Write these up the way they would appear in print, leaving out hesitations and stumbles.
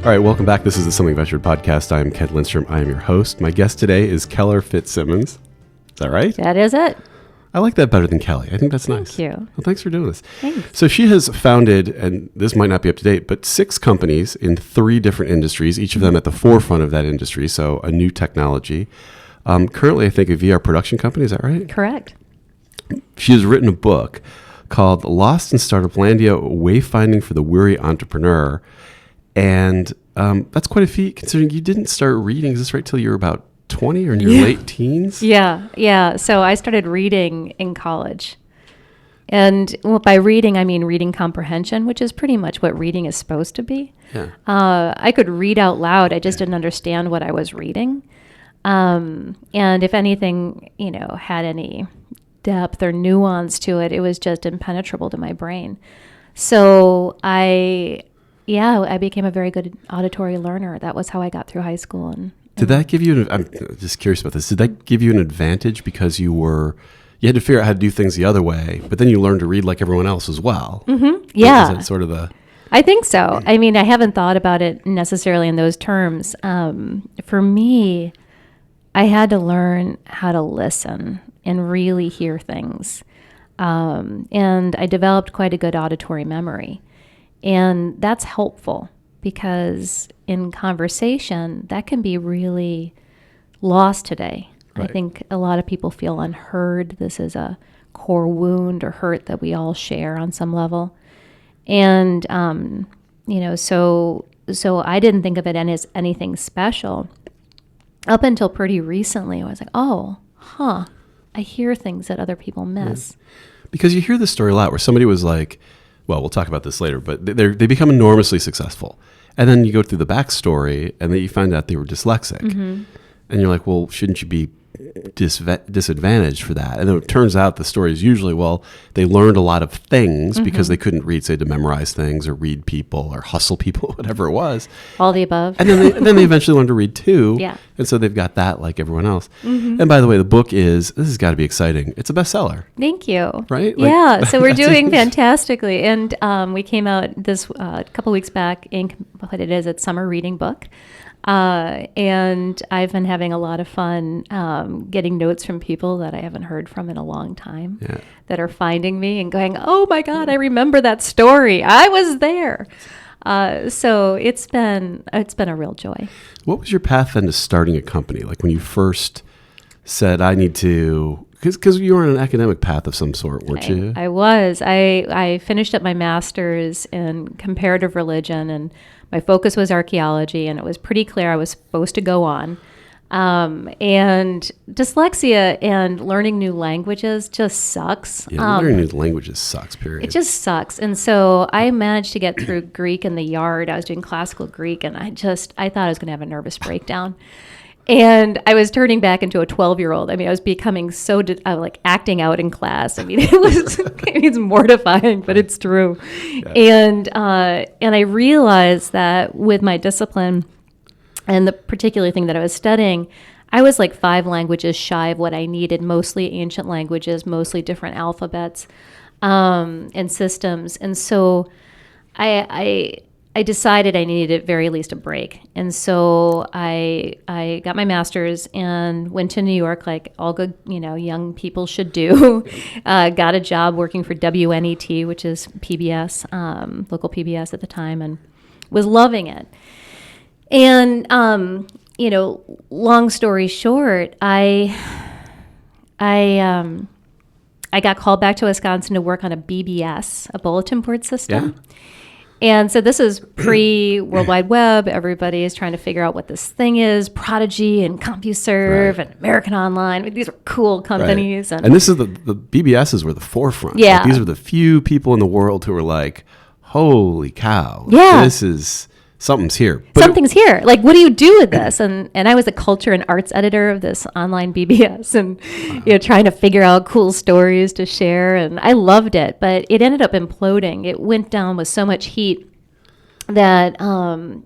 All right, welcome back. This is the Something Ventured podcast. I am Ken Lindstrom. I am your host. My guest today is Keller Fitzsimmons. Is that right? That is it. I like that better than Kelly. I think that's nice. Thank you. Well, thanks for doing this. Thanks. So she has founded, and this might not be up to date, but 6 companies in 3 different industries, each of them at the forefront of that industry, so a new technology. Currently, I think, a VR production company. Is that right? Correct. She has written a book called Lost in Startuplandia, Wayfinding for the Weary Entrepreneur. And that's quite a feat, considering you didn't start reading, is this right, till you were about 20 or in your late teens? Yeah. So I started reading in college. And by reading, I mean reading comprehension, which is pretty much what reading is supposed to be. Yeah. I could read out loud. I just didn't understand what I was reading. And if anything, had any depth or nuance to it, it was just impenetrable to my brain. So I became a very good auditory learner. That was how I got through high school. And did that give you, I'm just curious about this, did that give you an advantage because you had to figure out how to do things the other way, but then you learned to read like everyone else as well? Mm-hmm. Yeah. Is that sort of the... I think so. I mean, I haven't thought about it necessarily in those terms. For me, I had to learn how to listen and really hear things. And I developed quite a good auditory memory. And that's helpful because in conversation, that can be really lost today. Right. I think a lot of people feel unheard. This is a core wound or hurt that we all share on some level. And, so I didn't think of it as anything special. Up until pretty recently, I was like, I hear things that other people miss. Yeah. Because you hear this story a lot where somebody was like, well, we'll talk about this later, but they become enormously successful. And then you go through the backstory and then you find out they were dyslexic. Mm-hmm. And you're like, well, shouldn't you be disadvantaged for that? And then it turns out the story is usually, well, they learned a lot of things mm-hmm. because they couldn't read, say, to memorize things or read people or hustle people, whatever it was. All the above. And then they eventually learned to read too. Yeah. And so they've got that like everyone else. Mm-hmm. And by the way, the book this has got to be exciting. It's a bestseller. Thank you. Right? Yeah. So we're doing fantastically. And we came out this couple weeks back in what it is, it's summer reading book. And I've been having a lot of fun getting notes from people that I haven't heard from in a long time that are finding me and going, oh my God, I remember that story. I was there. So it's been a real joy. What was your path then to starting a company? Like when you first said, I need to, because you were on an academic path of some sort, weren't you? I was. I finished up my master's in comparative religion, and my focus was archaeology, and it was pretty clear I was supposed to go on. And dyslexia and learning new languages just sucks. Yeah, learning new languages sucks, period. It just sucks. And so I managed to get through Greek in the yard. I was doing classical Greek, and I thought I was going to have a nervous breakdown. And I was turning back into a 12-year-old. I mean, I was becoming so like acting out in class. I mean, it's mortifying, but it's true. Yeah. And I realized that with my discipline and the particular thing that I was studying, I was like 5 languages shy of what I needed, mostly ancient languages, mostly different alphabets and systems. And so I decided I needed at very least a break. And so I got my master's and went to New York like all good, young people should do. Got a job working for WNET, which is PBS, local PBS at the time, and was loving it. And, long story short, I got called back to Wisconsin to work on a BBS, a bulletin board system. Yeah. And so this is pre-World Wide Web. Everybody is trying to figure out what this thing is. Prodigy and CompuServe and American Online. I mean, these are cool companies. Right. And this is the BBSs were the forefront. Yeah. Like, these were the few people in the world who were like, holy cow. Yeah. This is... something's here. Something's here. Like, what do you do with this? And I was a culture and arts editor of this online BBS and, trying to figure out cool stories to share. And I loved it, but it ended up imploding. It went down with so much heat that,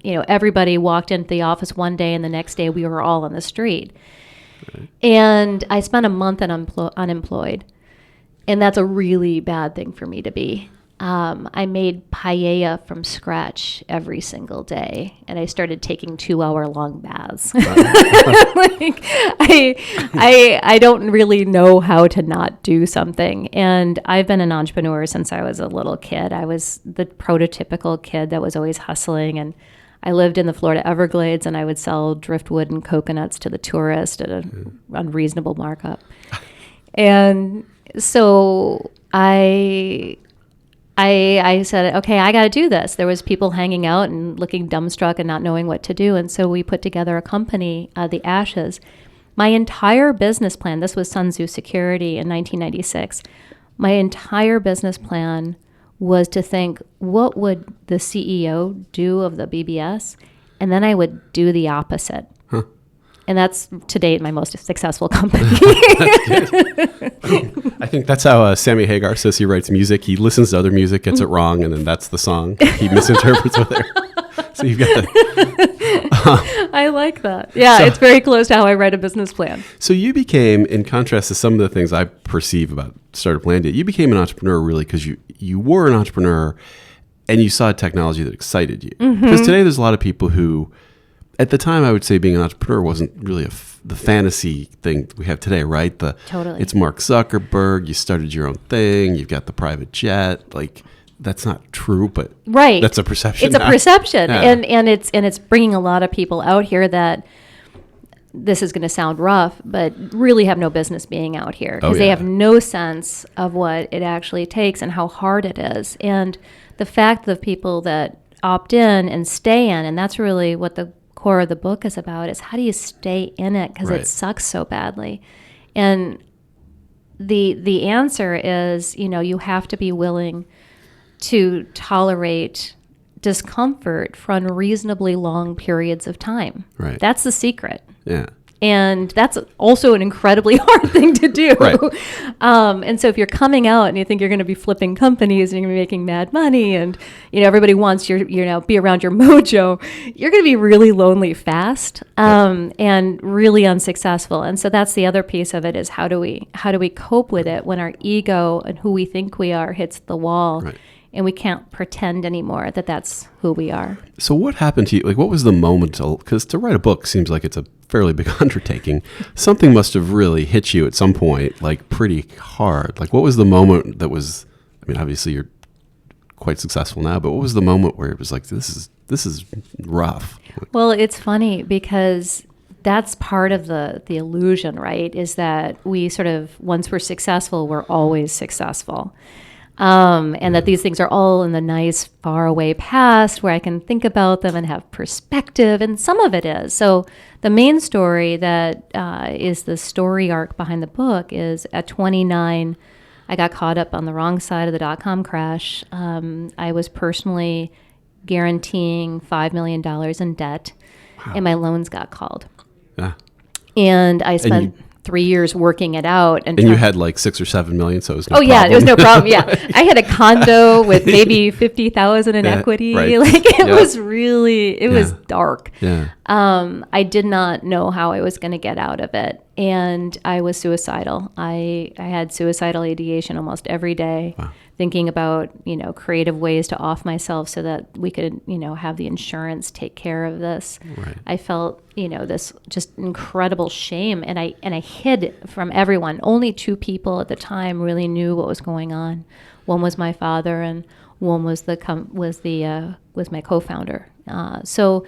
everybody walked into the office one day and the next day we were all on the street. Right. And I spent a month unemployed. And that's a really bad thing for me to be. I made paella from scratch every single day, and I started taking 2-hour-long baths. Like, I don't really know how to not do something. And I've been an entrepreneur since I was a little kid. I was the prototypical kid that was always hustling, and I lived in the Florida Everglades, and I would sell driftwood and coconuts to the tourist at an unreasonable markup. And so I said, okay, I got to do this. There was people hanging out and looking dumbstruck and not knowing what to do. And so we put together a company, the Ashes. My entire business plan, this was Sun Tzu Security in 1996. My entire business plan was to think, what would the CEO do of the BBS? And then I would do the opposite. Huh. And that's, to date, my most successful company. I think that's how Sammy Hagar says he writes music. He listens to other music, gets it wrong, and then that's the song. He misinterprets what they're... So you've got the... I like that. Yeah, so, it's very close to how I write a business plan. So you became, in contrast to some of the things I perceive about Startuplandia, you became an entrepreneur really because you were an entrepreneur and you saw a technology that excited you. Because today there's a lot of people who... At the time, I would say being an entrepreneur wasn't really the fantasy thing we have today, right? Totally. It's Mark Zuckerberg. You started your own thing. You've got the private jet. Like, that's not true, but right. That's a perception. It's a perception, yeah. and it's bringing a lot of people out here that, this is going to sound rough, but really have no business being out here because they have no sense of what it actually takes and how hard it is. And the fact of people that opt in and stay in, and that's really what the core of the book is about, is how do you stay in it because it sucks so badly. And the answer is, you have to be willing to tolerate discomfort for unreasonably long periods of time. Right. That's the secret. Yeah. And that's also an incredibly hard thing to do. Right. And so if you're coming out and you think you're going to be flipping companies and you're going to be making mad money and, everybody wants your, be around your mojo, you're going to be really lonely fast, and really unsuccessful. And so that's the other piece of it, is how do we cope with it when our ego and who we think we are hits the wall, and we can't pretend anymore that that's who we are. So what happened to you? Like, what was the moment? Because to write a book seems like it's a fairly big undertaking. Something must have really hit you at some point, like pretty hard. Like, what was the moment that was, obviously you're quite successful now, but what was the moment where it was like, this is rough? Well, it's funny because that's part of the illusion, right? Is that we sort of, once we're successful, we're always successful. And that these things are all in the nice, far away past where I can think about them and have perspective. And some of it is. So the main story that is the story arc behind the book is at 29, I got caught up on the wrong side of the dot-com crash. I was personally guaranteeing $5 million in debt, and my loans got called. Yeah. And I spent 3 years working it out. And you had like 6 or 7 million, so it was no problem. Yeah, it was no problem. Yeah. I had a condo with maybe 50,000 in equity. Right. Like it was really, it was dark. Yeah. I did not know how I was going to get out of it. And I was suicidal. I had suicidal ideation almost every day, thinking about, creative ways to off myself so that we could, have the insurance take care of this. Right. I felt, this just incredible shame, and I hid from everyone. Only 2 people at the time really knew what was going on. One was my father, and one was my co-founder. So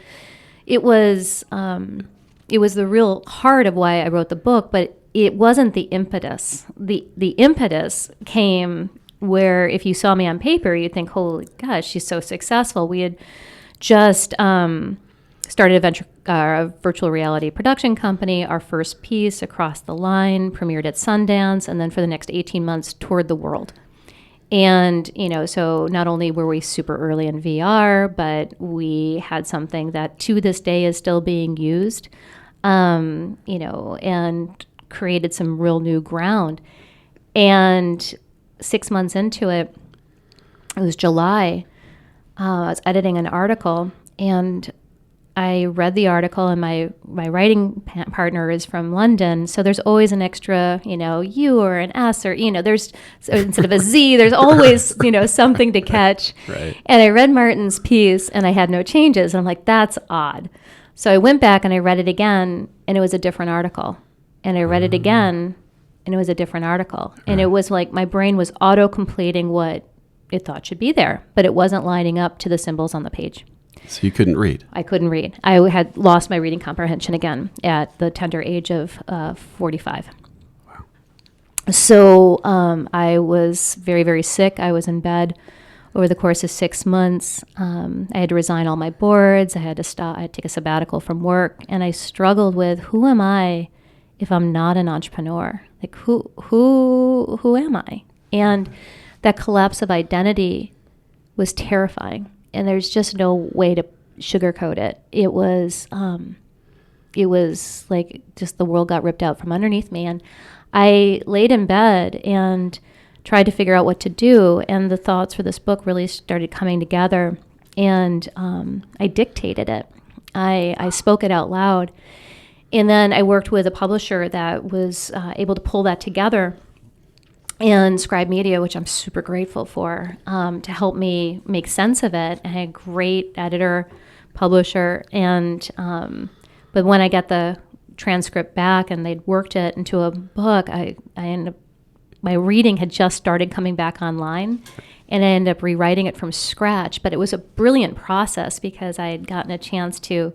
it was the real heart of why I wrote the book, but it wasn't the impetus. The impetus came where, if you saw me on paper, you'd think, holy gosh, she's so successful. We had just started a virtual reality production company. Our first piece, Across the Line, premiered at Sundance, and then for the next 18 months toured the world. And, so not only were we super early in VR, but we had something that to this day is still being used, and created some real new ground. And 6 months into it, it was July, I was editing an article, and I read the article, and my writing partner is from London, so there's always an extra, U or an S, or there's, so instead of a Z, there's always something to catch. Right. And I read Martin's piece, and I had no changes, and I'm like, that's odd. So I went back and I read it again, and it was a different article, and I read it again, and it was a different article, and it was like my brain was auto-completing what it thought should be there, but it wasn't lining up to the symbols on the page. So you couldn't read? I couldn't read. I had lost my reading comprehension again at the tender age of 45. Wow. So I was very, very sick. I was in bed over the course of 6 months. I had to resign all my boards. I had to stop. I had to take a sabbatical from work. And I struggled with, who am I if I'm not an entrepreneur? Like, who am I? And that collapse of identity was terrifying. And there's just no way to sugarcoat it. It was like just the world got ripped out from underneath me. And I laid in bed and tried to figure out what to do. And the thoughts for this book really started coming together. And I dictated it. I spoke it out loud. And then I worked with a publisher that was able to pull that together, and Scribe Media, which I'm super grateful for, to help me make sense of it. I had a great editor, publisher, and but when I got the transcript back and they'd worked it into a book, I ended up, my reading had just started coming back online, and I ended up rewriting it from scratch. But it was a brilliant process because I had gotten a chance to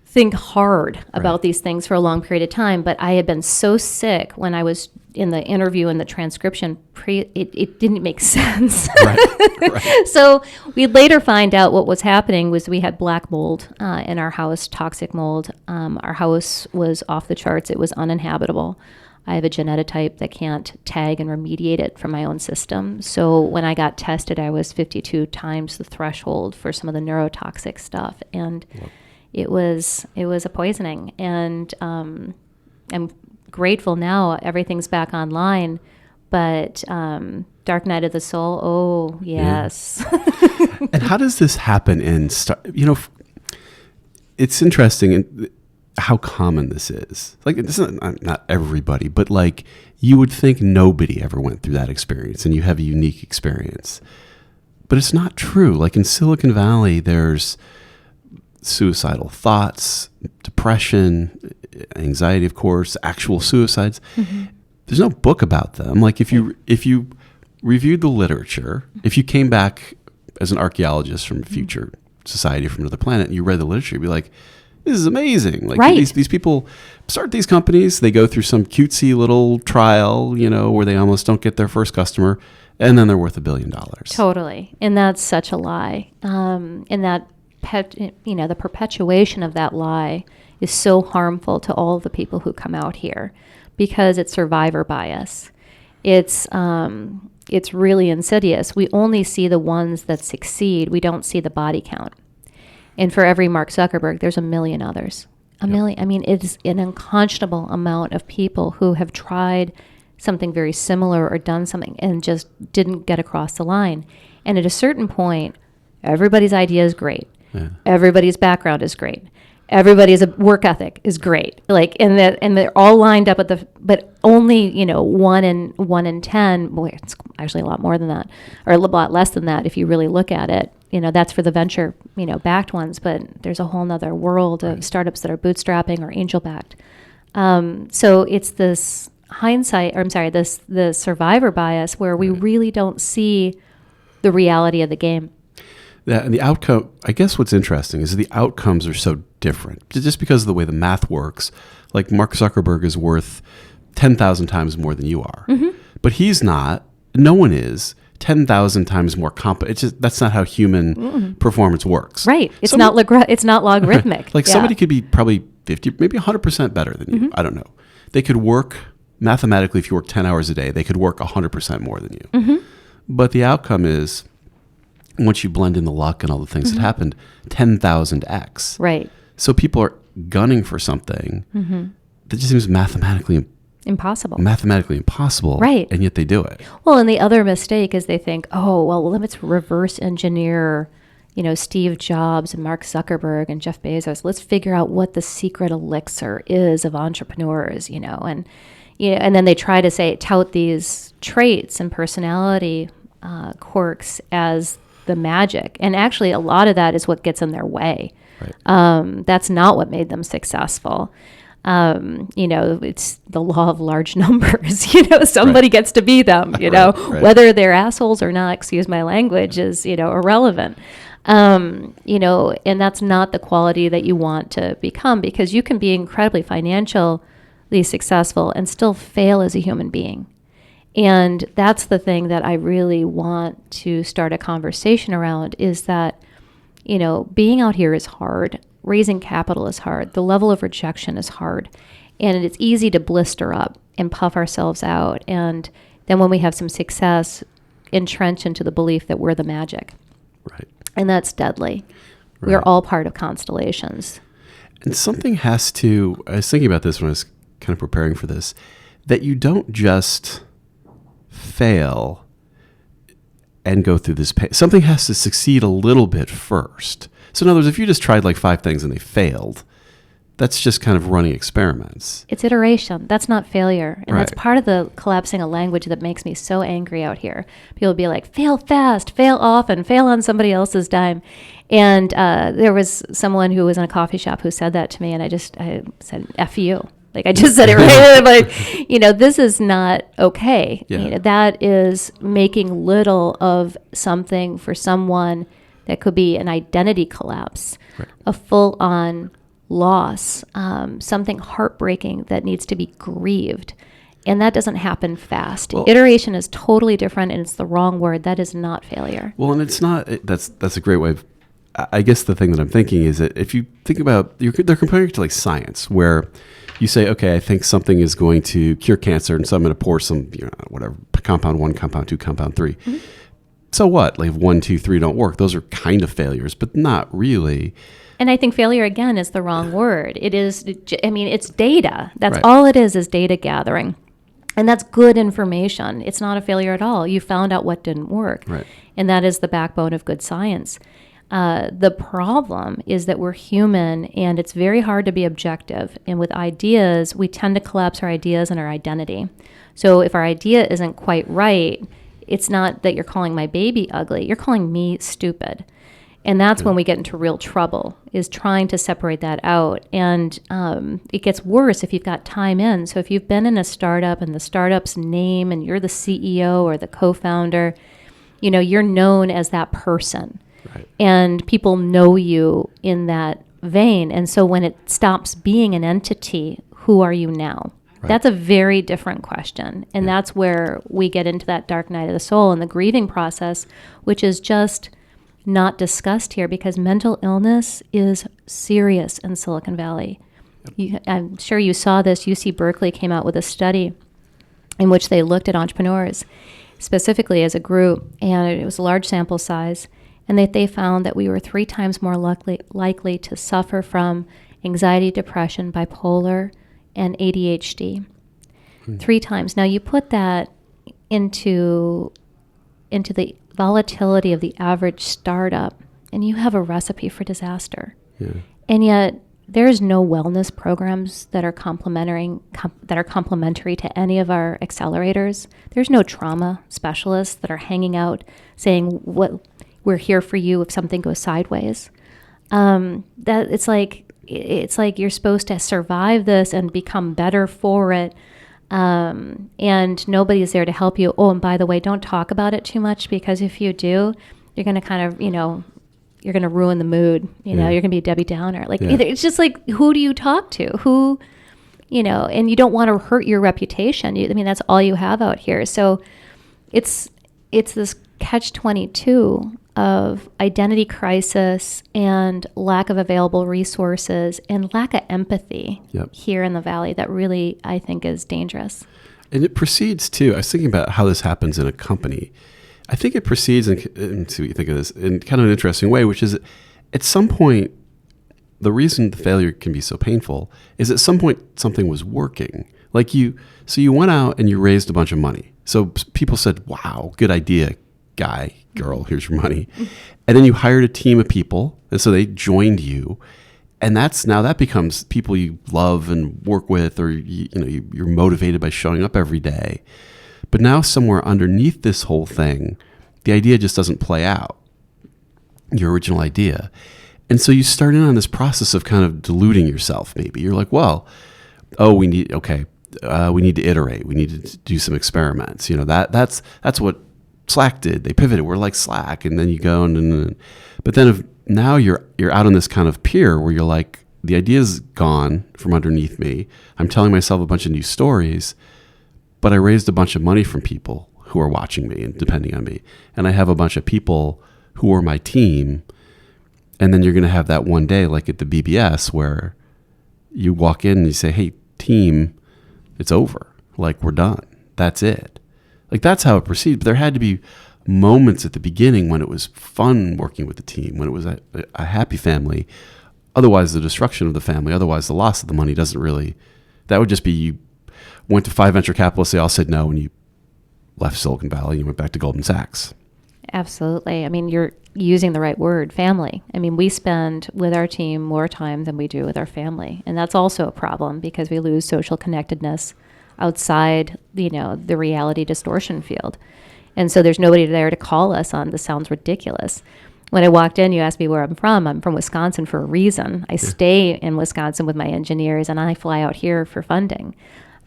think hard about these things for a long period of time. But I had been so sick when I was in the interview and the transcription, it didn't make sense. Right. So we'd later find out what was happening was we had black mold in our house, toxic mold. Our house was off the charts. It was uninhabitable. I have a genotype that can't tag and remediate it from my own system. So when I got tested, I was 52 times the threshold for some of the neurotoxic stuff. And it was a poisoning. And I'm grateful now everything's back online, but Dark Night of the Soul, oh yes. Yeah. And how does this happen in it's interesting in how common this is. Like, it's not everybody, but like you would think nobody ever went through that experience, and you have a unique experience, but it's not true. Like in Silicon Valley, there's suicidal thoughts, depression, anxiety, of course, actual suicides. Mm-hmm. There's no book about them. Like if you reviewed the literature, if you came back as an archaeologist from a future society from another planet and you read the literature, you'd be like, this is amazing. Like these people start these companies, they go through some cutesy little trial, where they almost don't get their first customer, and then they're worth $1 billion. Totally. And that's such a lie. And that the perpetuation of that lie is so harmful to all the people who come out here because it's survivor bias. It's really insidious. We only see the ones that succeed. We don't see the body count. And for every Mark Zuckerberg, there's a million others. A million. I mean, it's an unconscionable amount of people who have tried something very similar or done something and just didn't get across the line. And at a certain point, everybody's idea is great. Yeah. Everybody's background is great. Everybody's work ethic is great. Like, and they're all lined up but only, 1 in 10, boy, it's actually a lot more than that, or a lot less than that if you really look at it. That's for the venture, backed ones, but there's a whole nother world of startups that are bootstrapping or angel backed. So it's this the survivor bias where we really don't see the reality of the game. Yeah, and the outcome, I guess what's interesting is the outcomes are so different. Just because of the way the math works, like Mark Zuckerberg is worth 10,000 times more than you are. Mm-hmm. But he's not, no one is 10,000 times more competent. It's just, that's not how human performance works. Right. It's not logarithmic. Like somebody could be probably 50, maybe 100% better than you. I don't know. They could work, mathematically, if you work 10 hours a day, they could work 100% more than you. Mm-hmm. But the outcome is, once you blend in the luck and all the things that happened, 10,000x. Right. So people are gunning for something that just seems mathematically impossible. Right. And yet they do it. Well, and the other mistake is they think, oh, well, let's reverse engineer, Steve Jobs and Mark Zuckerberg and Jeff Bezos. Let's figure out what the secret elixir is of entrepreneurs, and then they try to tout these traits and personality quirks as the magic. And actually, a lot of that is what gets in their way. Right. That's not what made them successful. It's the law of large numbers. Somebody gets to be them. Right. Whether they're assholes or not, excuse my language, is irrelevant. And that's not the quality that you want to become, because you can be incredibly financially successful and still fail as a human being. And that's the thing that I really want to start a conversation around, is that, being out here is hard. Raising capital is hard. The level of rejection is hard. And it's easy to blister up and puff ourselves out. And then when we have some success, entrench into the belief that we're the magic. Right. And that's deadly. Right. We're all part of constellations. And something has to, I was thinking about this when I was kind of preparing for this, that you don't just fail and go through this pain. Something has to succeed a little bit first. So in other words, if you just tried like 5 things and they failed, that's just kind of running experiments. It's iteration. That's not failure. And Right. that's part of the collapsing of language that makes me so angry out here. People be like, fail fast, fail often, fail on somebody else's dime. And there was someone who was in a coffee shop who said that to me, and I said, F you. Like, I just said it right. Like, this is not okay. Yeah. That is making little of something for someone that could be an identity collapse, Right. a full-on loss, something heartbreaking that needs to be grieved. And that doesn't happen fast. Well, iteration is totally different, and it's the wrong word. That is not failure. Well, and it's not, that's a great way of, I guess the thing that I'm thinking is that if you think about, they're comparing it to like science, where you say, okay, I think something is going to cure cancer, and so I'm going to pour some, whatever, compound 1, compound 2, compound 3. Mm-hmm. So what? Like if 1, 2, 3 don't work, those are kind of failures, but not really. And I think failure, again, is the wrong word. It's data. That's Right. all it is data gathering. And that's good information. It's not a failure at all. You found out what didn't work. Right. And that is the backbone of good science. The problem is that we're human, and it's very hard to be objective. And with ideas, we tend to collapse our ideas and our identity. So if our idea isn't quite right, it's not that you're calling my baby ugly. You're calling me stupid. And that's when we get into real trouble, is trying to separate that out. And it gets worse if you've got time in. So if you've been in a startup and the startup's name and you're the CEO or the co-founder, you're known as that person. Right. And people know you in that vein. And so when it stops being an entity, who are you now? Right. That's a very different question. And that's where we get into that dark night of the soul and the grieving process, which is just not discussed here, because mental illness is serious in Silicon Valley. I'm sure you saw this. UC Berkeley came out with a study in which they looked at entrepreneurs specifically as a group, and it was a large sample size, and they found that we were 3 times more likely to suffer from anxiety, depression, bipolar, and ADHD. 3 times. Now you put that into the volatility of the average startup, and you have a recipe for disaster. Yeah. And yet there's no wellness programs that are complementary to any of our accelerators. There's no trauma specialists that are hanging out saying, what, we're here for you if something goes sideways. That it's like you're supposed to survive this and become better for it. And nobody's there to help you. Oh, and by the way, don't talk about it too much, because if you do, you're going to kind of, you're going to ruin the mood. You're going to be a Debbie Downer. It's just like, who do you talk to? Who, and you don't want to hurt your reputation. That's all you have out here. So it's this catch-22 of identity crisis and lack of available resources and lack of empathy here in the Valley that really, I think, is dangerous. And it proceeds too. I was thinking about how this happens in a company. I think it proceeds, and see what you think of this, in kind of an interesting way, which is at some point, the reason the failure can be so painful is at some point something was working. So you went out and you raised a bunch of money. So people said, wow, good idea. guy, girl, here's your money. And then you hired a team of people. And so they joined you. And that becomes people you love and work with, or you're motivated by showing up every day. But now somewhere underneath this whole thing, the idea just doesn't play out, your original idea. And so you start in on this process of kind of deluding yourself. Maybe you're like, well, we need to iterate. We need to do some experiments. That's what Slack did. They pivoted. We're like Slack, and then you go but then if now you're out on this kind of pier where you're like, the idea's gone from underneath me. I'm telling myself a bunch of new stories, but I raised a bunch of money from people who are watching me and depending on me, and I have a bunch of people who are my team. And then you're going to have that one day, like at the BBS, where you walk in and you say, hey, team, it's over. Like, we're done. That's it. Like, that's how it proceeded. But there had to be moments at the beginning when it was fun working with the team, when it was a happy family. Otherwise, the destruction of the family, otherwise the loss of the money doesn't really, that would just be you went to 5 venture capitalists, they all said no, and you left Silicon Valley and you went back to Goldman Sachs. Absolutely. I mean, you're using the right word, family. I mean, we spend with our team more time than we do with our family. And that's also a problem because we lose social connectedness outside, the reality distortion field. And so there's nobody there to call us on, this sounds ridiculous. When I walked in, you asked me where I'm from. I'm from Wisconsin for a reason. I stay in Wisconsin with my engineers, and I fly out here for funding.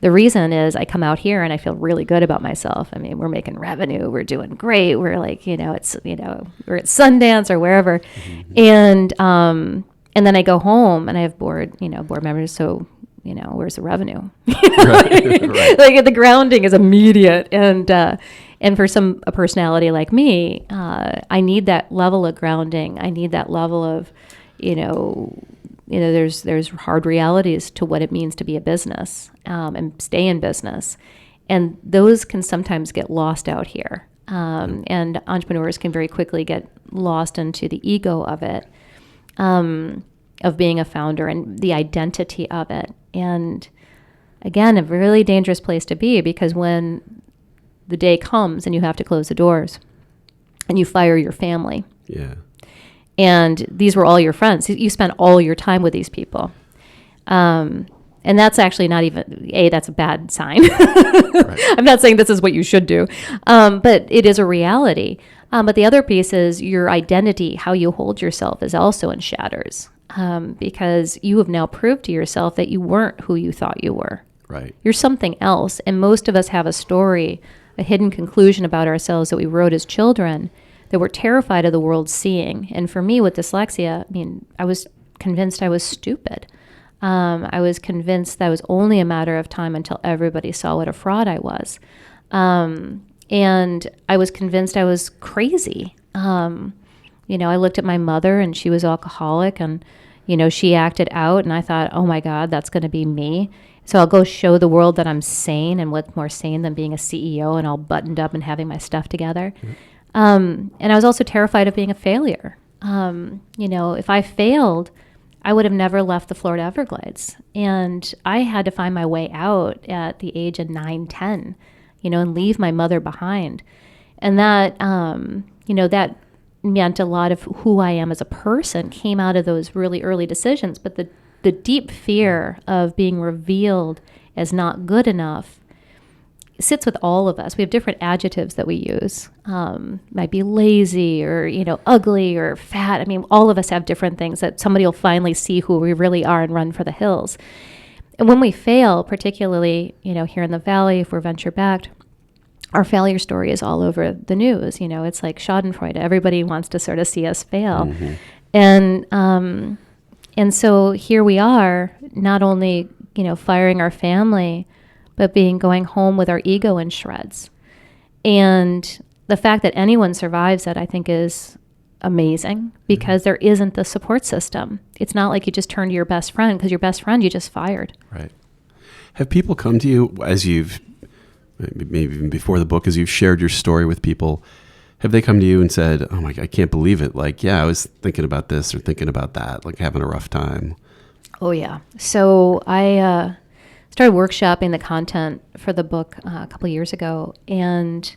The reason is I come out here and I feel really good about myself. I mean, we're making revenue. We're doing great. We're like, we're at Sundance or wherever. Mm-hmm. And then I go home and I have board members. So, where's the revenue? Right. Like the grounding is immediate. And for a personality like me, I need that level of grounding. I need that level of, there's hard realities to what it means to be a business and stay in business. And those can sometimes get lost out here. And entrepreneurs can very quickly get lost into the ego of it, of being a founder and the identity of it. And again, a really dangerous place to be, because when the day comes and you have to close the doors and you fire your family. Yeah. And these were all your friends. You spent all your time with these people. And that's actually not even, that's a bad sign. Right. I'm not saying this is what you should do, but it is a reality. But the other piece is your identity, how you hold yourself, is also in shatters, because you have now proved to yourself that you weren't who you thought you were. Right. You're something else. And most of us have a story, a hidden conclusion about ourselves that we wrote as children that we're terrified of the world seeing. And for me with dyslexia, I mean, I was convinced I was stupid. I was convinced that it was only a matter of time until everybody saw what a fraud I was. And I was convinced I was crazy. I looked at my mother and she was alcoholic and, she acted out, and I thought, oh my God, that's going to be me. So I'll go show the world that I'm sane, and what's more sane than being a CEO and all buttoned up and having my stuff together. Mm-hmm. And I was also terrified of being a failure. If I failed, I would have never left the Florida Everglades. And I had to find my way out at the age of 9, 10, and leave my mother behind. And that, that meant a lot of who I am as a person came out of those really early decisions. But the deep fear of being revealed as not good enough sits with all of us. We have different adjectives that we use. Might be lazy or, ugly or fat. I mean, all of us have different things that somebody will finally see who we really are and run for the hills. And when we fail, particularly, here in the Valley, if we're venture backed, our failure story is all over the news. It's like Schadenfreude. Everybody wants to sort of see us fail. Mm-hmm. And so here we are, not only, firing our family, but going home with our ego in shreds. And the fact that anyone survives that, I think, is amazing, because there isn't the support system. It's not like you just turn to your best friend, because your best friend you just fired. Right. Have people come to you as you've, maybe even before the book, as you've shared your story with people, have they come to you and said, oh my God, I can't believe it. Like, yeah, I was thinking about this or thinking about that, like having a rough time? Oh, yeah. So I started workshopping the content for the book a couple of years ago. And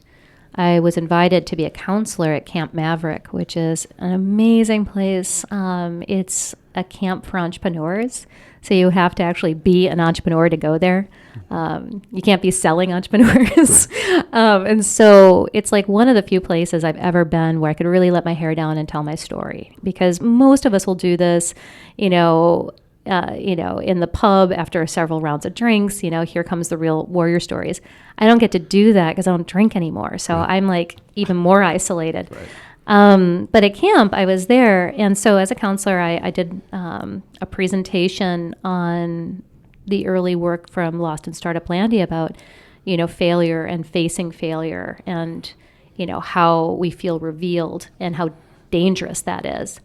I was invited to be a counselor at Camp Maverick, which is an amazing place. It's a camp for entrepreneurs. So you have to actually be an entrepreneur to go there. You can't be selling entrepreneurs. And so it's like one of the few places I've ever been where I could really let my hair down and tell my story. Because most of us will do this, in the pub after several rounds of drinks. Here comes the real warrior stories. I don't get to do that because I don't drink anymore. So I'm like even more isolated. Right. But at camp, I was there. And so as a counselor, I did a presentation on the early work from Lost in Startuplandia about, failure and facing failure and, how we feel revealed and how dangerous that is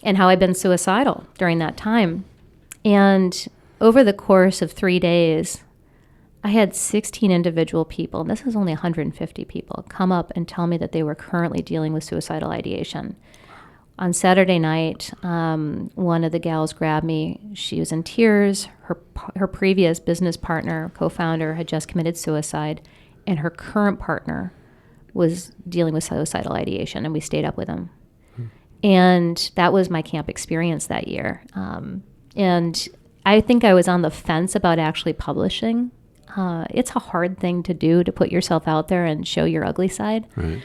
and how I've been suicidal during that time. And over the course of 3 days, I had 16 individual people, and this is only 150 people, come up and tell me that they were currently dealing with suicidal ideation. On Saturday night, one of the gals grabbed me. She was in tears. Her previous business partner, co-founder, had just committed suicide, and her current partner was dealing with suicidal ideation, and we stayed up with him. And that was my camp experience that year. And I think I was on the fence about actually publishing. It's a hard thing to do, to put yourself out there and show your ugly side. Right.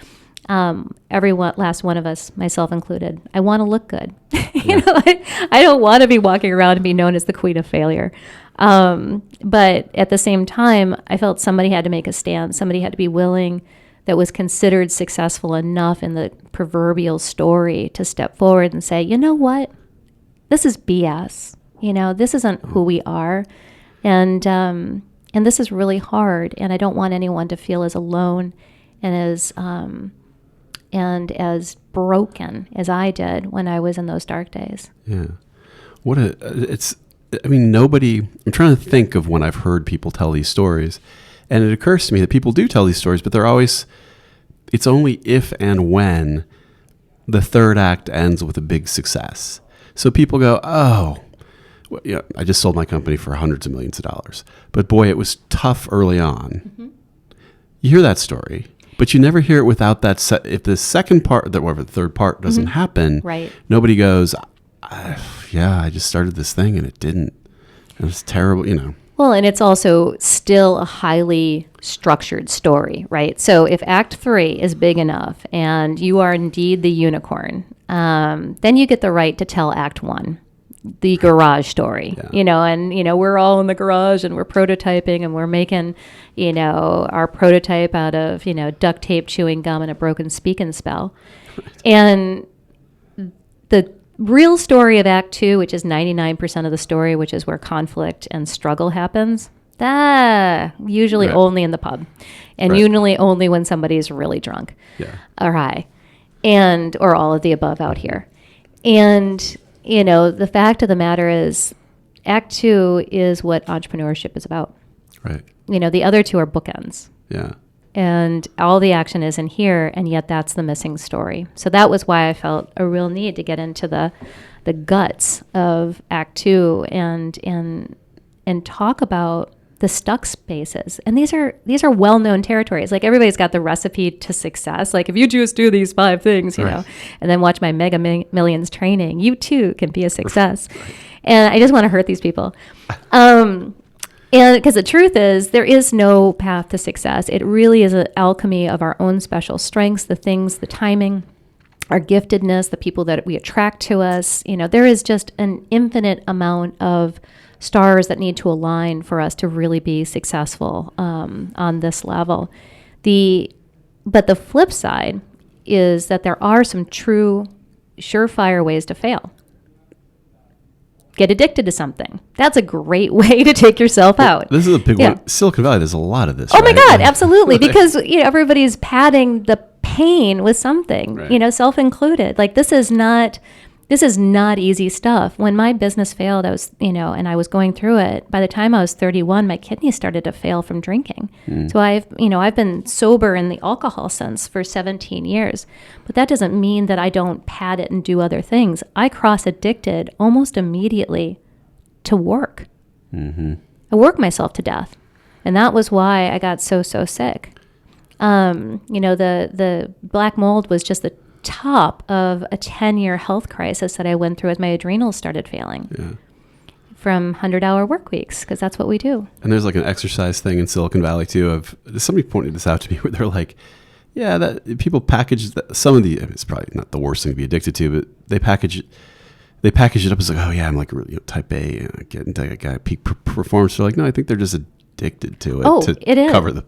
Last one of us, myself included, I want to look good. I don't want to be walking around and be known as the queen of failure. But at the same time, I felt somebody had to make a stand. Somebody had to be willing, that was considered successful enough in the proverbial story, to step forward and say, you know what? This is BS. This isn't who we are. And this is really hard, and I don't want anyone to feel as alone and as broken as I did when I was in those dark days. Yeah. Nobody, I'm trying to think of when I've heard people tell these stories, and it occurs to me that people do tell these stories, but it's only if and when the third act ends with a big success. So people go, I just sold my company for hundreds of millions of dollars. But boy, it was tough early on. Mm-hmm. You hear that story, but you never hear it without that. If the second part, the third part doesn't happen, right. Nobody goes, I just started this thing and it didn't. It was terrible, Well, and it's also still a highly structured story, right? So if Act 3 is big enough and you are indeed the unicorn, then you get the right to tell Act 1. The garage story, we're all in the garage and we're prototyping and we're making, our prototype out of, duct tape, chewing gum, and a broken speak and spell. And the real story of Act 2, which is 99% of the story, which is where conflict and struggle happens, that usually only in the pub, and usually only when somebody's really drunk or high, or all of the above out here. And the fact of the matter is, Act 2 is what entrepreneurship is about. Right. The other two are bookends. Yeah. And all the action is in here, and yet that's the missing story. So that was why I felt a real need to get into the guts of Act 2 and talk about the stuck spaces. And these are well-known territories. Like, everybody's got the recipe to success. Like, if you just do these 5 things, and then watch my Mega Millions training, you too can be a success. Right. And I just want to hurt these people. And because the truth is, there is no path to success. It really is an alchemy of our own special strengths, the things, the timing, our giftedness, the people that we attract to us. There is just an infinite amount of stars that need to align for us to really be successful on this level. But the flip side is that there are some true surefire ways to fail. Get addicted to something. That's a great way to take yourself out. This is a big one. Silicon Valley, there's a lot of this. Oh, right? My God, absolutely. Because everybody's padding the pain with something, self included. Like, this is not easy stuff. When my business failed, I was, and I was going through it. By the time I was 31, my kidneys started to fail from drinking. So I've been sober in the alcohol sense for 17 years. But that doesn't mean that I don't pad it and do other things. I cross-addicted almost immediately to work. Mm-hmm. I worked myself to death. And that was why I got so sick. The black mold was just the top of a 10-year health crisis that I went through as my adrenals started failing. Yeah. From 100-hour work weeks, because that's what we do. And there's like an exercise thing in Silicon Valley too. Of somebody pointed this out to me, where they're like, "Yeah, that people package some of the. It's probably not the worst thing to be addicted to, but they package it up as like, oh yeah, I'm like really type A, getting to a guy peak performance. They're like, no, I think they're just addicted to it. To it is. Cover the.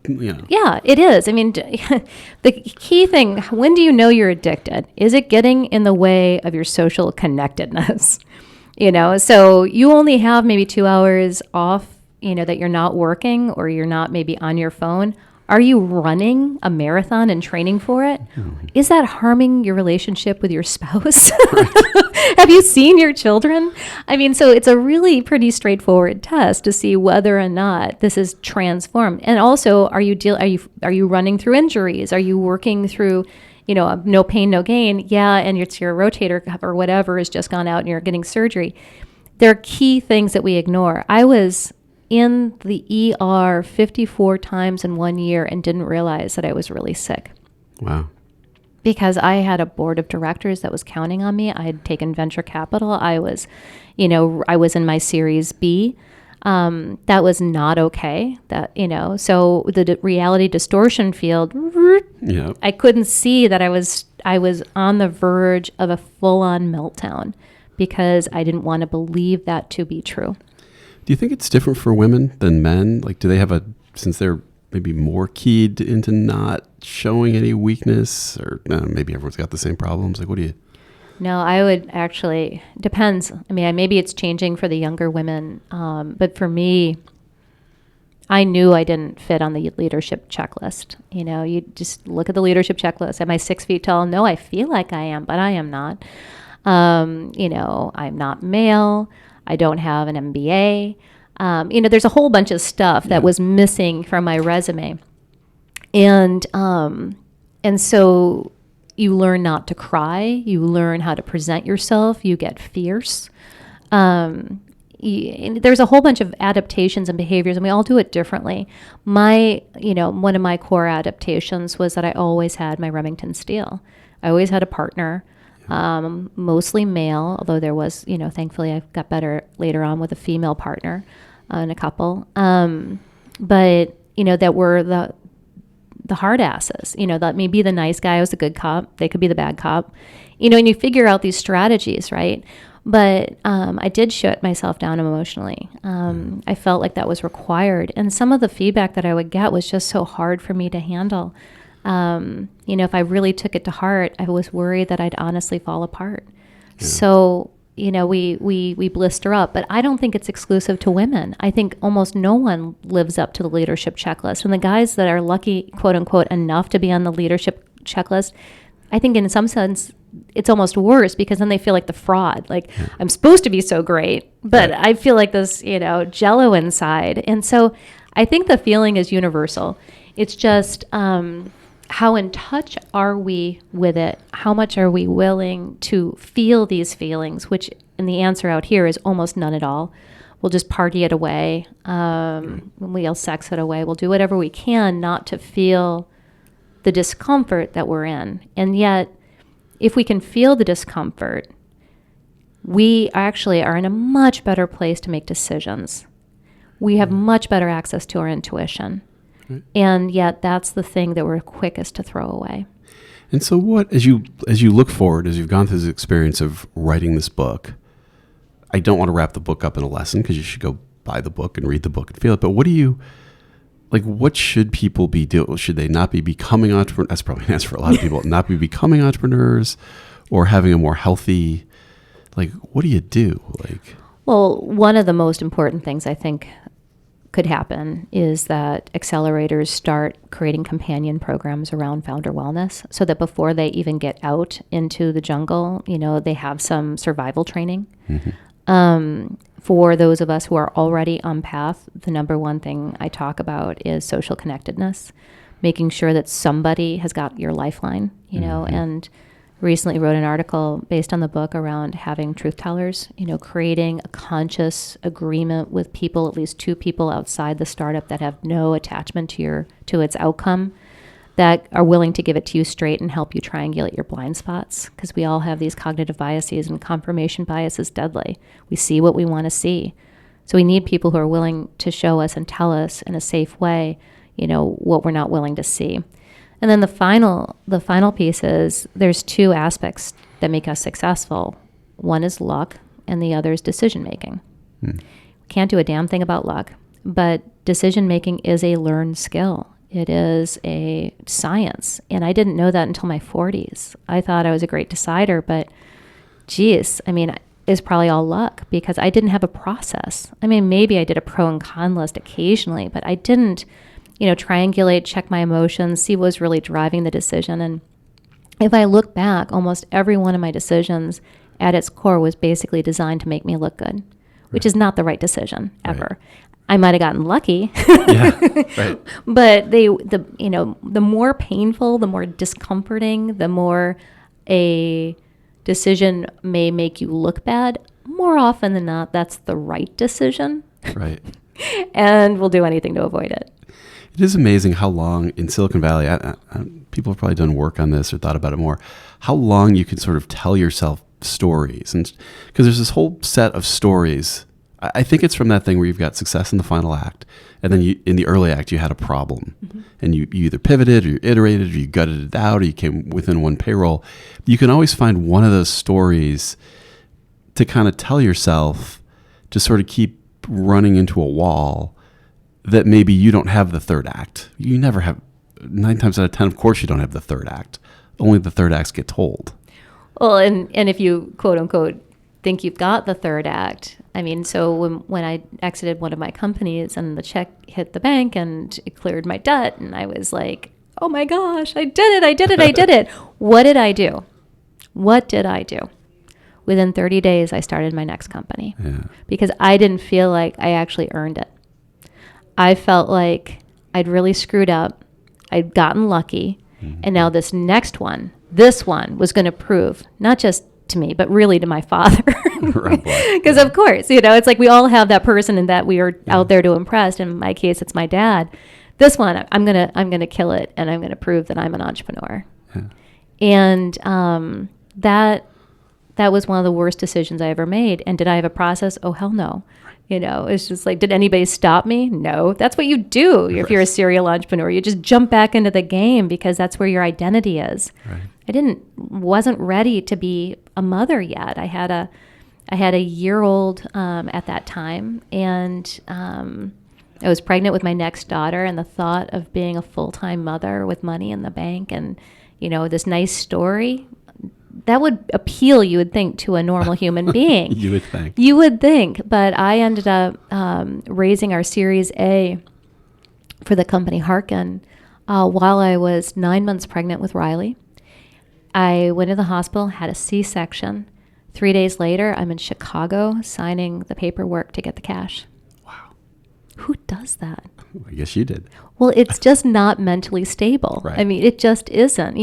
Yeah, it is. I mean, the key thing: when do you know you're addicted? Is it getting in the way of your social connectedness? So you only have maybe 2 hours off, that you're not working or you're not maybe on your phone. Are you running a marathon and training for it? Mm-hmm. Is that harming your relationship with your spouse? Have you seen your children? I mean, so it's a really pretty straightforward test to see whether or not this is transformed. And also, are you running through injuries? Are you working through no pain, no gain? Yeah, and it's your rotator cuff or whatever has just gone out and you're getting surgery. There are key things that we ignore. I was in the ER 54 times in 1 year and didn't realize that I was really sick. Wow. Because I had a board of directors that was counting on me. I had taken venture capital. I was in my Series B. That was not okay. So the reality distortion field, yep. I couldn't see that I was on the verge of a full-on meltdown because I didn't want to believe that to be true. Do you think it's different for women than men? Like, do they have since they're maybe more keyed into not showing any weakness, or maybe everyone's got the same problems? Like, what do you... No, I would actually, depends. I mean, maybe it's changing for the younger women. But for me, I knew I didn't fit on the leadership checklist. You just look at the leadership checklist. Am I 6 feet tall? No, I feel like I am, but I am not. I'm not male. I don't have an MBA. There's a whole bunch of stuff that was missing from my resume. And so you learn not to cry. You learn how to present yourself. You get fierce. And there's a whole bunch of adaptations and behaviors, and we all do it differently. One of my core adaptations was that I always had my Remington steel. I always had a partner, mostly male, although there was, thankfully I got better later on with a female partner and a couple. But that were the hard asses, let me be the nice guy. I was the good cop. They could be the bad cop, and you figure out these strategies, right? But I did shut myself down emotionally. I felt like that was required. And some of the feedback that I would get was just so hard for me to handle. If I really took it to heart, I was worried that I'd honestly fall apart. Yeah. So, we blister up, but I don't think it's exclusive to women. I think almost no one lives up to the leadership checklist. And the guys that are lucky, quote unquote, enough to be on the leadership checklist, I think in some sense, it's almost worse because then they feel like the fraud. Like, I'm supposed to be so great, but I feel like this, jello inside. And so I think the feeling is universal. It's just how in touch are we with it? How much are we willing to feel these feelings, which, and the answer out here is almost none at all. We'll just party it away. We'll sex it away. We'll do whatever we can not to feel the discomfort that we're in. And yet, if we can feel the discomfort, we actually are in a much better place to make decisions. We have much better access to our intuition. Right. And yet that's the thing that we're quickest to throw away. And so what, as you look forward, as you've gone through this experience of writing this book, I don't want to wrap the book up in a lesson because you should go buy the book and read the book and feel it. But what should people be doing? Should they not be becoming entrepreneurs? That's probably an answer for a lot of people. Not be becoming entrepreneurs or having a more healthy, what do you do? Well, one of the most important things I think could happen is that accelerators start creating companion programs around founder wellness so that before they even get out into the jungle, they have some survival training. Mm-hmm. For those of us who are already on path, the number one thing I talk about is social connectedness, making sure that somebody has got your lifeline, mm-hmm. and recently wrote an article based on the book around having truth tellers, creating a conscious agreement with people, at least 2 people outside the startup that have no attachment to its outcome, that are willing to give it to you straight and help you triangulate your blind spots, because we all have these cognitive biases, and confirmation bias is deadly. We see what we want to see. So we need people who are willing to show us and tell us in a safe way, what we're not willing to see. And then the final piece is there's two aspects that make us successful. One is luck, and the other is decision making. Can't do a damn thing about luck, but decision making is a learned skill. It is a science. And I didn't know that until my 40s. I thought I was a great decider, but geez, it's probably all luck because I didn't have a process. Maybe I did a pro and con list occasionally, but I didn't, triangulate, check my emotions, see what was really driving the decision. And if I look back, almost every one of my decisions at its core was basically designed to make me look good, which is not the right decision ever. Right. I might have gotten lucky, but the more painful, the more discomforting, the more a decision may make you look bad. More often than not, that's the right decision. Right. And we'll do anything to avoid it. It is amazing how long in Silicon Valley, people have probably done work on this or thought about it more, how long you can sort of tell yourself stories. And because there's this whole set of stories. I think it's from that thing where you've got success in the final act, and then in the early act you had a problem, and you either pivoted or you iterated or you gutted it out or you came within one payroll. You can always find one of those stories to kind of tell yourself to sort of keep running into a wall that maybe you don't have the third act. You never have, 9 times out of 10, of course you don't have the third act. Only the third acts get told. Well, and if you quote unquote think you've got the third act. So when I exited one of my companies and the check hit the bank and it cleared my debt, and I was like, oh my gosh, I did it. What did I do? Within 30 days, I started my next company because I didn't feel like I actually earned it. I felt like I'd really screwed up. I'd gotten lucky. And now this one was going to prove not just to me, but really to my father. Because of course, it's like we all have that person and that we are out there to impress. In my case, it's my dad. This one, I'm gonna kill it, and I'm gonna prove that I'm an entrepreneur. And that was one of the worst decisions I ever made. And did I have a process? Oh, hell no. It's just like, did anybody stop me? No. That's what you do if you're a serial entrepreneur. You just jump back into the game because that's where your identity is. Right. I wasn't ready to be a mother yet. I had a year-old at that time, and I was pregnant with my next daughter, and the thought of being a full-time mother with money in the bank and, this nice story, that would appeal, you would think, to a normal human being. You would think. But I ended up raising our Series A for the company Harkin while I was 9 months pregnant with Riley. I went to the hospital, had a C-section. 3 days later, I'm in Chicago signing the paperwork to get the cash. Wow. Who does that? I guess you did. Well, it's just not mentally stable. Right. It just isn't.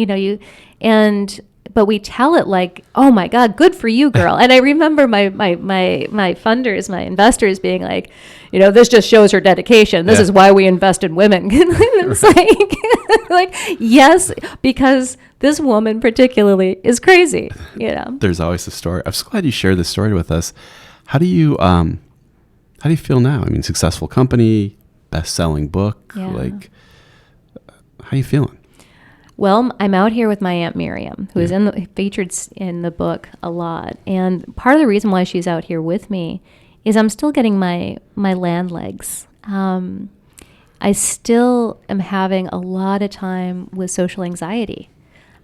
But we tell it like, oh my God, good for you, girl. And I remember my funders, my investors being like, this just shows her dedication. This is why we invest in women. It's like, yes, because this woman particularly is crazy. There's always a story. I'm so glad you shared this story with us. How do you feel now? Successful company, best-selling book. Yeah. Like, how are you feeling? Well, I'm out here with my Aunt Miriam, who is featured in the book a lot. And part of the reason why she's out here with me is I'm still getting my land legs. I still am having a lot of time with social anxiety.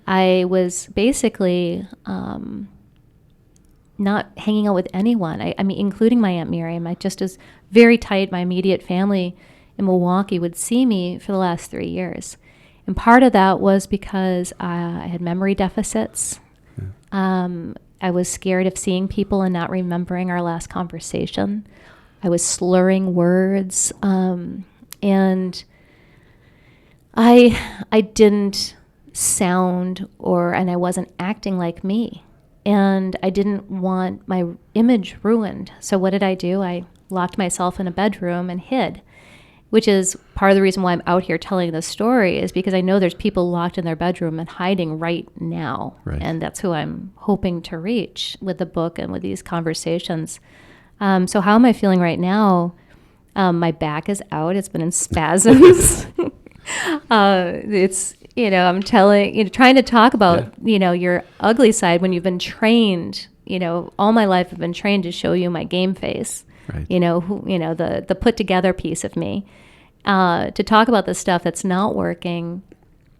I was basically not hanging out with anyone. Including my Aunt Miriam. I just was very tight. My immediate family in Milwaukee would see me for the last 3 years. And part of that was because I had memory deficits. I was scared of seeing people and not remembering our last conversation. I was slurring words. And I didn't sound and I wasn't acting like me. And I didn't want my image ruined. So what did I do? I locked myself in a bedroom and hid, which is part of the reason why I'm out here telling this story, is because I know there's people locked in their bedroom and hiding right now. Right. And that's who I'm hoping to reach with the book and with these conversations. So how am I feeling right now? My back is out. It's been in spasms. It's, I'm trying to talk about, your ugly side when you've been trained, all my life I've been trained to show you my game face, Right. The put together piece of me. To talk about the stuff that's not working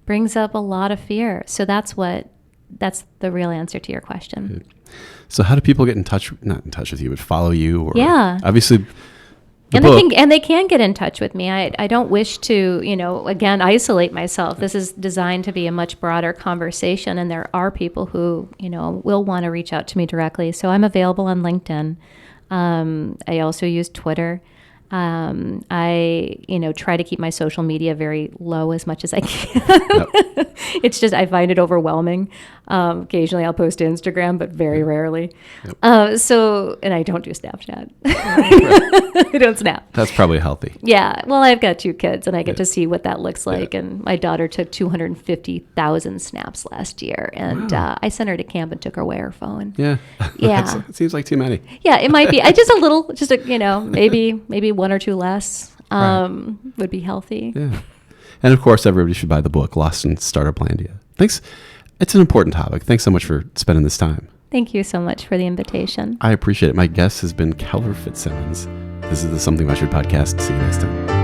brings up a lot of fear. So that's the real answer to your question. Good. So how do people get not in touch with you, but follow you? Or Yeah. Obviously, they can get in touch with me. I don't wish to, again, isolate myself. This is designed to be a much broader conversation, and there are people who, will want to reach out to me directly. So I'm available on LinkedIn. I also use Twitter. I try to keep my social media very low as much as I can. Yep. It's just, I find it overwhelming. Occasionally I'll post to Instagram, but very rarely. Yep. And I don't do Snapchat. I don't snap. That's probably healthy. Yeah. Well, I've got 2 kids and I get to see what that looks like. Yeah. And my daughter took 250,000 snaps last year. And wow. I sent her to camp and took away her phone. Yeah. Yeah. It seems like too many. Yeah, it might be. Maybe 1 or 2 less would be healthy. Yeah. And of course, everybody should buy the book, Lost in Startuplandia. Thanks. It's an important topic. Thanks so much for spending this time. Thank you so much for the invitation. I appreciate it. My guest has been Keller Fitzsimmons. This is the Something About You podcast. See you next time.